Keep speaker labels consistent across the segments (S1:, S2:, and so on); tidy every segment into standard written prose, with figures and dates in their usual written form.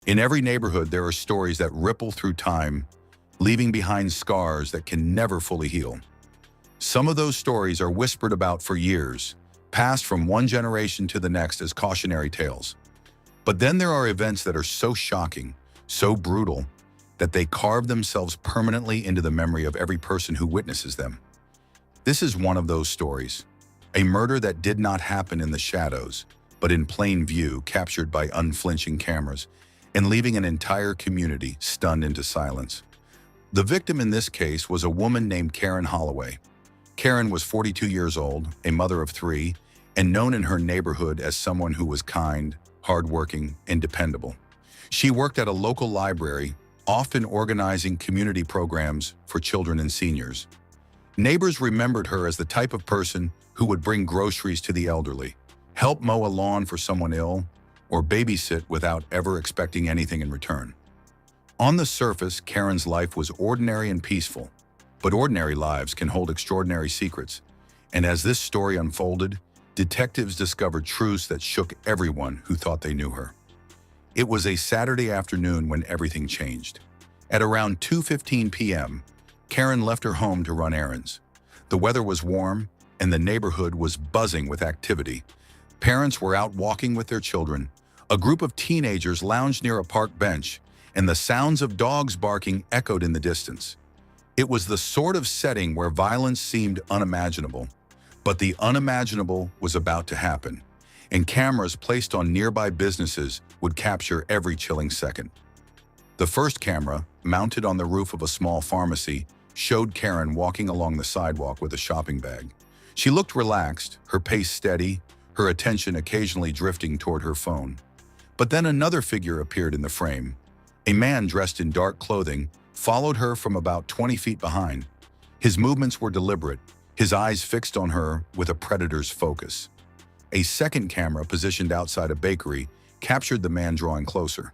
S1: In every neighborhood, there are stories that ripple through time, leaving behind scars that can never fully heal. Some of those stories are whispered about for years, passed from one generation to the next as cautionary tales. But then there are events that are so shocking, so brutal, that they carve themselves permanently into the memory of every person who witnesses them. This is one of those stories. A murder that did not happen in the shadows, but in plain view, captured by unflinching cameras, and leaving an entire community stunned into silence. The victim in this case was a woman named Karen Holloway. Karen was 42 years old, a mother of three, and known in her neighborhood as someone who was kind, hardworking, and dependable. She worked at a local library, often organizing community programs for children and seniors. Neighbors remembered her as the type of person who would bring groceries to the elderly, help mow a lawn for someone ill, or babysit without ever expecting anything in return. On the surface, Karen's life was ordinary and peaceful, but ordinary lives can hold extraordinary secrets. And as this story unfolded, detectives discovered truths that shook everyone who thought they knew her. It was a Saturday afternoon when everything changed. At around 2:15 p.m., Karen left her home to run errands. The weather was warm, and the neighborhood was buzzing with activity. Parents were out walking with their children. A group of teenagers lounged near a park bench, and the sounds of dogs barking echoed in the distance. It was the sort of setting where violence seemed unimaginable. But the unimaginable was about to happen, and cameras placed on nearby businesses would capture every chilling second. The first camera, mounted on the roof of a small pharmacy, showed Karen walking along the sidewalk with a shopping bag. She looked relaxed, her pace steady, her attention occasionally drifting toward her phone. But then another figure appeared in the frame. A man dressed in dark clothing followed her from about 20 feet behind. His movements were deliberate, his eyes fixed on her with a predator's focus. A second camera positioned outside a bakery captured the man drawing closer.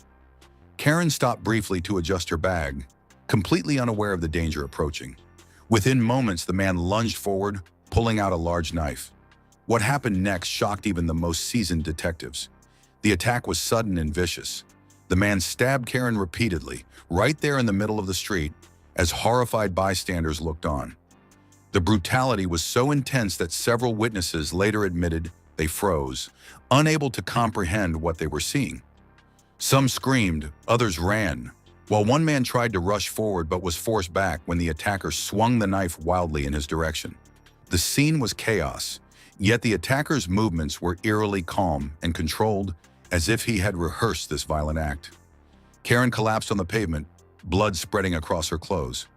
S1: Karen stopped briefly to adjust her bag, completely unaware of the danger approaching. Within moments, the man lunged forward, pulling out a large knife. What happened next shocked even the most seasoned detectives. The attack was sudden and vicious. The man stabbed Karen repeatedly, right there in the middle of the street, as horrified bystanders looked on. The brutality was so intense that several witnesses later admitted they froze, unable to comprehend what they were seeing. Some screamed, others ran, while one man tried to rush forward but was forced back when the attacker swung the knife wildly in his direction. The scene was chaos, yet the attacker's movements were eerily calm and controlled, as if he had rehearsed this violent act. Karen collapsed on the pavement, blood spreading across her clothes.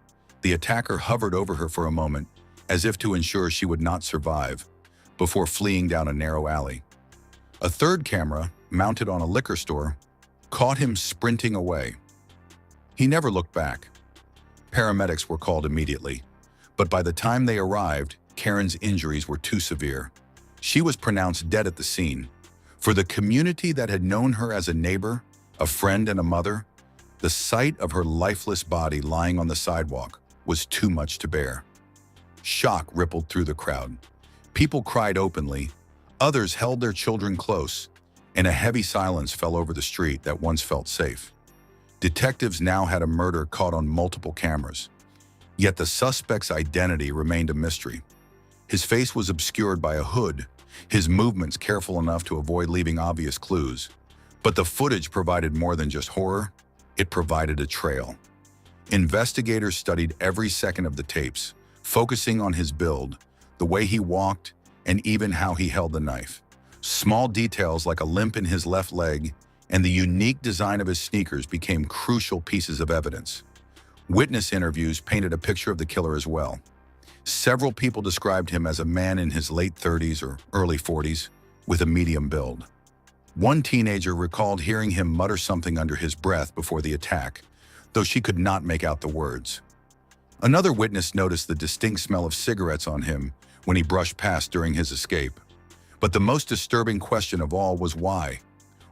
S1: The attacker hovered over her for a moment, as if to ensure she would not survive, before fleeing down a narrow alley. A third camera, mounted on a liquor store, caught him sprinting away. He never looked back. Paramedics were called immediately, but by the time they arrived, Karen's injuries were too severe. She was pronounced dead at the scene. For the community that had known her as a neighbor, a friend, and a mother, the sight of her lifeless body lying on the sidewalk was too much to bear. Shock rippled through the crowd. People cried openly, others held their children close, and a heavy silence fell over the street that once felt safe. Detectives now had a murder caught on multiple cameras. Yet the suspect's identity remained a mystery. His face was obscured by a hood, his movements careful enough to avoid leaving obvious clues. But the footage provided more than just horror, it provided a trail. Investigators studied every second of the tapes, focusing on his build, the way he walked, and even how he held the knife. Small details like a limp in his left leg and the unique design of his sneakers became crucial pieces of evidence. Witness interviews painted a picture of the killer as well. Several people described him as a man in his late 30s or early 40s with a medium build. One teenager recalled hearing him mutter something under his breath before the attack, though she could not make out the words. Another witness noticed the distinct smell of cigarettes on him when he brushed past during his escape. But the most disturbing question of all was why?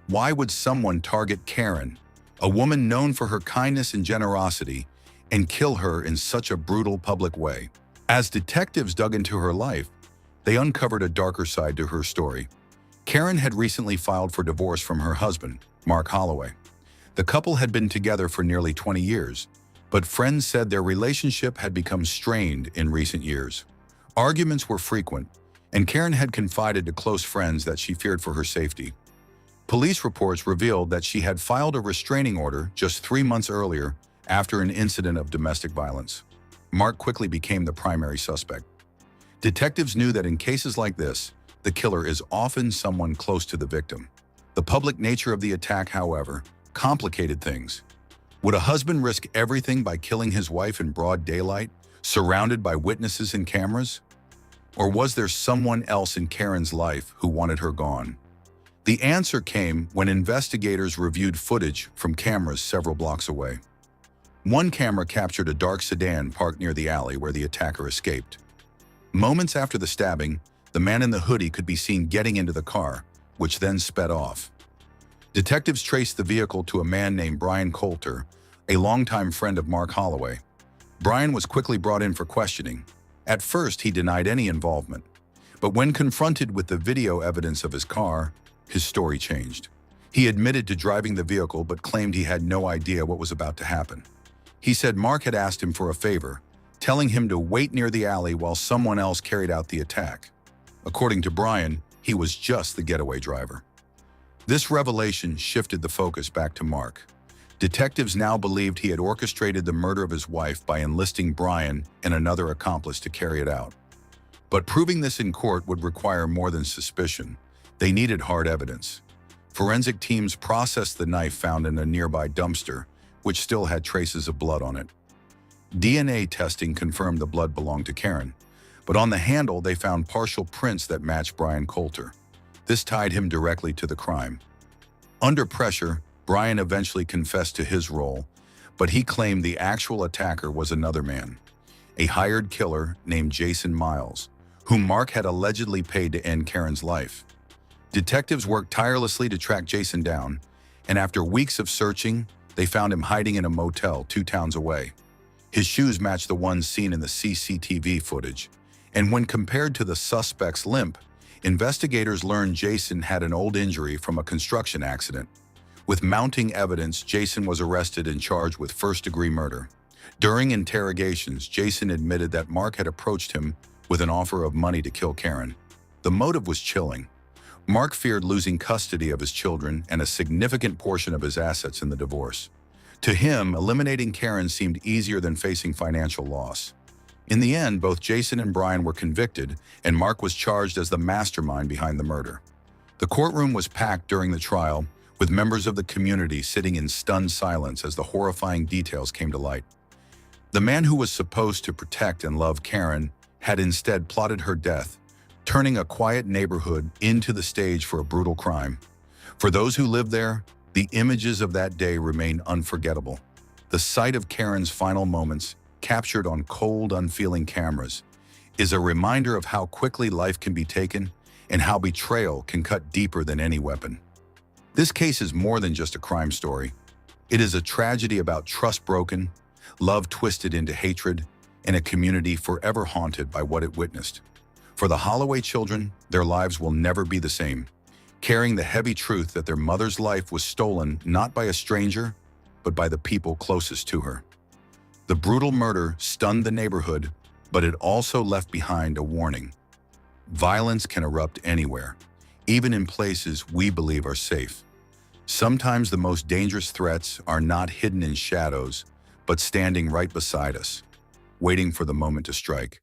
S1: Why would someone target Karen, a woman known for her kindness and generosity, and kill her in such a brutal public way? As detectives dug into her life, they uncovered a darker side to her story. Karen had recently filed for divorce from her husband, Mark Holloway. The couple had been together for nearly 20 years, but friends said their relationship had become strained in recent years. Arguments were frequent, and Karen had confided to close friends that she feared for her safety. Police reports revealed that she had filed a restraining order just 3 months earlier after an incident of domestic violence. Mark quickly became the primary suspect. Detectives knew that in cases like this, the killer is often someone close to the victim. The public nature of the attack, however, complicated things. Would a husband risk everything by killing his wife in broad daylight, surrounded by witnesses and cameras? Or was there someone else in Karen's life who wanted her gone? The answer came when investigators reviewed footage from cameras several blocks away. One camera captured a dark sedan parked near the alley where the attacker escaped. Moments after the stabbing, the man in the hoodie could be seen getting into the car, which then sped off. Detectives traced the vehicle to a man named Brian Coulter, a longtime friend of Mark Holloway. Brian was quickly brought in for questioning. At first, he denied any involvement, but when confronted with the video evidence of his car, his story changed. He admitted to driving the vehicle but claimed he had no idea what was about to happen. He said Mark had asked him for a favor, telling him to wait near the alley while someone else carried out the attack. According to Brian, he was just the getaway driver. This revelation shifted the focus back to Mark. Detectives now believed he had orchestrated the murder of his wife by enlisting Brian and another accomplice to carry it out. But proving this in court would require more than suspicion. They needed hard evidence. Forensic teams processed the knife found in a nearby dumpster, which still had traces of blood on it. DNA testing confirmed the blood belonged to Karen, but on the handle they found partial prints that matched Brian Coulter. This tied him directly to the crime. Under pressure, Brian eventually confessed to his role, but he claimed the actual attacker was another man, a hired killer named Jason Miles, whom Mark had allegedly paid to end Karen's life. Detectives worked tirelessly to track Jason down, and after weeks of searching, they found him hiding in a motel 2 towns away. His shoes matched the ones seen in the CCTV footage, and when compared to the suspect's limp, investigators learned Jason had an old injury from a construction accident. With mounting evidence, Jason was arrested and charged with first-degree murder. During interrogations, Jason admitted that Mark had approached him with an offer of money to kill Karen. The motive was chilling. Mark feared losing custody of his children and a significant portion of his assets in the divorce. To him, eliminating Karen seemed easier than facing financial loss. In the end, both Jason and Brian were convicted, and Mark was charged as the mastermind behind the murder. The courtroom was packed during the trial, with members of the community sitting in stunned silence as the horrifying details came to light. The man who was supposed to protect and love Karen had instead plotted her death, turning a quiet neighborhood into the stage for a brutal crime. For those who lived there, the images of that day remain unforgettable. The sight of Karen's final moments, captured on cold, unfeeling cameras, is a reminder of how quickly life can be taken and how betrayal can cut deeper than any weapon. This case is more than just a crime story. It is a tragedy about trust broken, love twisted into hatred, and a community forever haunted by what it witnessed. For the Holloway children, their lives will never be the same, carrying the heavy truth that their mother's life was stolen not by a stranger, but by the people closest to her. The brutal murder stunned the neighborhood, but it also left behind a warning. Violence can erupt anywhere, even in places we believe are safe. Sometimes the most dangerous threats are not hidden in shadows, but standing right beside us, waiting for the moment to strike.